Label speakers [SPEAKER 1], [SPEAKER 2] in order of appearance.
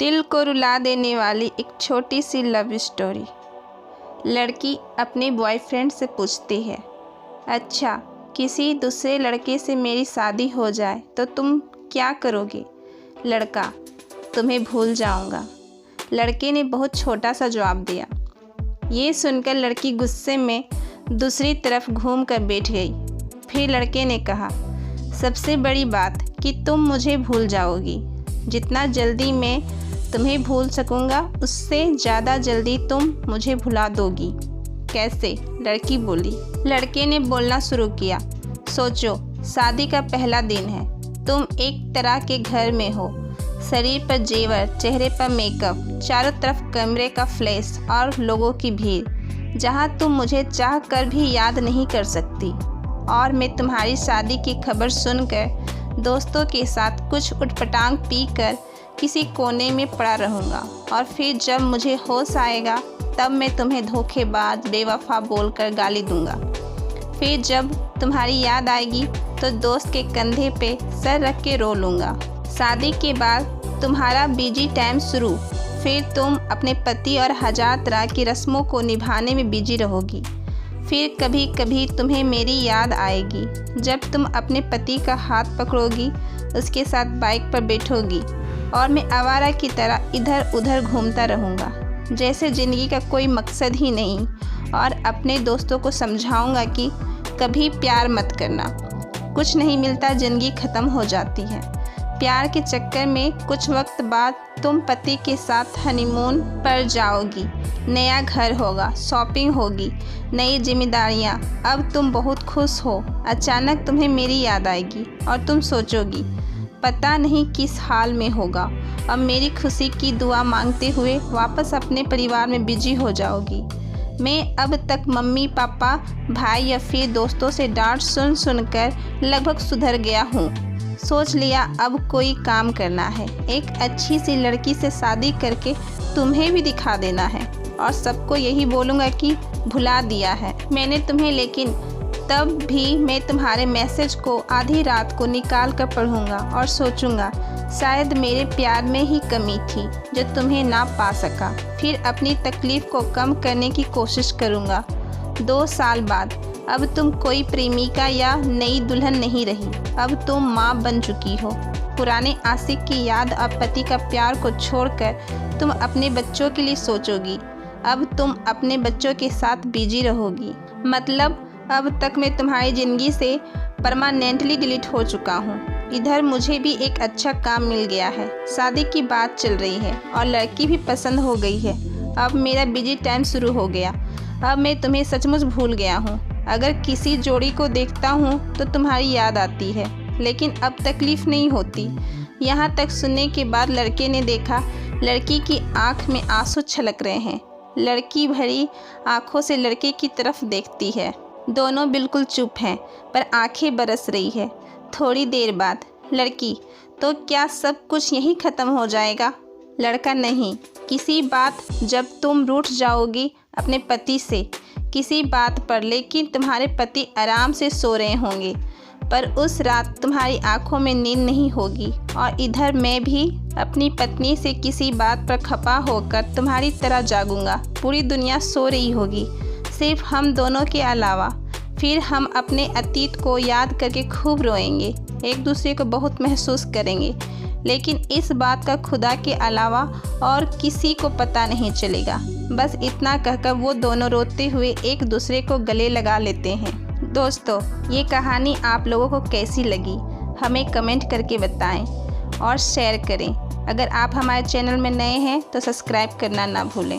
[SPEAKER 1] दिल को रुला देने वाली एक छोटी सी लव स्टोरी। लड़की अपने बॉयफ्रेंड से पूछती है, अच्छा किसी दूसरे लड़के से मेरी शादी हो जाए तो तुम क्या करोगे? लड़का, तुम्हें भूल जाऊंगा। लड़के ने बहुत छोटा सा जवाब दिया। ये सुनकर लड़की गुस्से में दूसरी तरफ घूम कर बैठ गई। फिर लड़के ने कहा, सबसे बड़ी बात कि तुम मुझे भूल जाओगी। जितना जल्दी मैं तुम्हें भूल सकूंगा उससे ज़्यादा जल्दी तुम मुझे भुला दोगी। कैसे? लड़की बोली। लड़के ने बोलना शुरू किया, सोचो शादी का पहला दिन है, तुम एक तरह के घर में हो, शरीर पर जेवर, चेहरे पर मेकअप, चारों तरफ कैमरे का फ्लैश और लोगों की भीड़, जहां तुम मुझे चाह कर भी याद नहीं कर सकती। और मैं तुम्हारी शादी की खबर सुनकर दोस्तों के साथ कुछ उटपटांग पीकर किसी कोने में पड़ा रहूँगा और फिर जब मुझे होश आएगा तब मैं तुम्हें धोखेबाज, बेवफा बोलकर गाली दूंगा। फिर जब तुम्हारी याद आएगी तो दोस्त के कंधे पे सर रख के रो लूँगा। शादी के बाद तुम्हारा बिजी टाइम शुरू, फिर तुम अपने पति और हजार तरह की रस्मों को निभाने में बिजी रहोगी। फिर कभी कभी तुम्हें मेरी याद आएगी जब तुम अपने पति का हाथ पकड़ोगी, उसके साथ बाइक पर बैठोगी और मैं आवारा की तरह इधर उधर घूमता रहूँगा जैसे ज़िंदगी का कोई मकसद ही नहीं, और अपने दोस्तों को समझाऊँगा कि कभी प्यार मत करना, कुछ नहीं मिलता, ज़िंदगी ख़त्म हो जाती है। प्यार के चक्कर में कुछ वक्त बाद तुम पति के साथ हनीमून पर जाओगी, नया घर होगा, शॉपिंग होगी, नई जिम्मेदारियाँ। अब तुम बहुत खुश हो, अचानक तुम्हें मेरी याद आएगी और तुम सोचोगी पता नहीं किस हाल में होगा, और मेरी खुशी की दुआ मांगते हुए वापस अपने परिवार में बिजी हो जाओगी। मैं अब तक मम्मी पापा, भाई या फिर दोस्तों से डांट सुन सुनकर लगभग सुधर गया हूँ। सोच लिया अब कोई काम करना है, एक अच्छी सी लड़की से शादी करके तुम्हें भी दिखा देना है और सबको यही बोलूँगा कि भुला दिया है मैंने तुम्हें। लेकिन तब भी मैं तुम्हारे मैसेज को आधी रात को निकाल कर पढ़ूँगा और सोचूँगा शायद मेरे प्यार में ही कमी थी जो तुम्हें ना पा सका। फिर अपनी तकलीफ़ को कम करने की कोशिश करूँगा। 2 साल बाद अब तुम कोई प्रेमिका या नई दुल्हन नहीं रही, अब तुम माँ बन चुकी हो। पुराने आशिक की याद और पति का प्यार को छोड़कर तुम अपने बच्चों के लिए सोचोगी। अब तुम अपने बच्चों के साथ बिजी रहोगी। मतलब अब तक मैं तुम्हारी ज़िंदगी से परमानेंटली डिलीट हो चुका हूँ। इधर मुझे भी एक अच्छा काम मिल गया है, शादी की बात चल रही है और लड़की भी पसंद हो गई है। अब मेरा बिजी टाइम शुरू हो गया, अब मैं तुम्हें सचमुच भूल गया हूँ। अगर किसी जोड़ी को देखता हूँ तो तुम्हारी याद आती है, लेकिन अब तकलीफ़ नहीं होती। यहाँ तक सुनने के बाद लड़के ने देखा लड़की की आँख में आंसू छलक रहे हैं। लड़की भरी आँखों से लड़के की तरफ देखती है। दोनों बिल्कुल चुप हैं पर आंखें बरस रही है। थोड़ी देर बाद लड़की, तो क्या सब कुछ यहीं ख़त्म हो जाएगा? लड़का, नहीं, किसी बात जब तुम रूठ जाओगी अपने पति से किसी बात पर, लेकिन तुम्हारे पति आराम से सो रहे होंगे, पर उस रात तुम्हारी आंखों में नींद नहीं होगी और इधर मैं भी अपनी पत्नी से किसी बात पर खपा होकर तुम्हारी तरह जागूंगा। पूरी दुनिया सो रही होगी, सिर्फ हम दोनों के अलावा। फिर हम अपने अतीत को याद करके खूब रोएंगे, एक दूसरे को बहुत महसूस करेंगे, लेकिन इस बात का खुदा के अलावा और किसी को पता नहीं चलेगा। बस इतना कहकर वो दोनों रोते हुए एक दूसरे को गले लगा लेते हैं। दोस्तों, ये कहानी आप लोगों को कैसी लगी हमें कमेंट करके बताएं और शेयर करें। अगर आप हमारे चैनल में नए हैं तो सब्सक्राइब करना ना भूलें।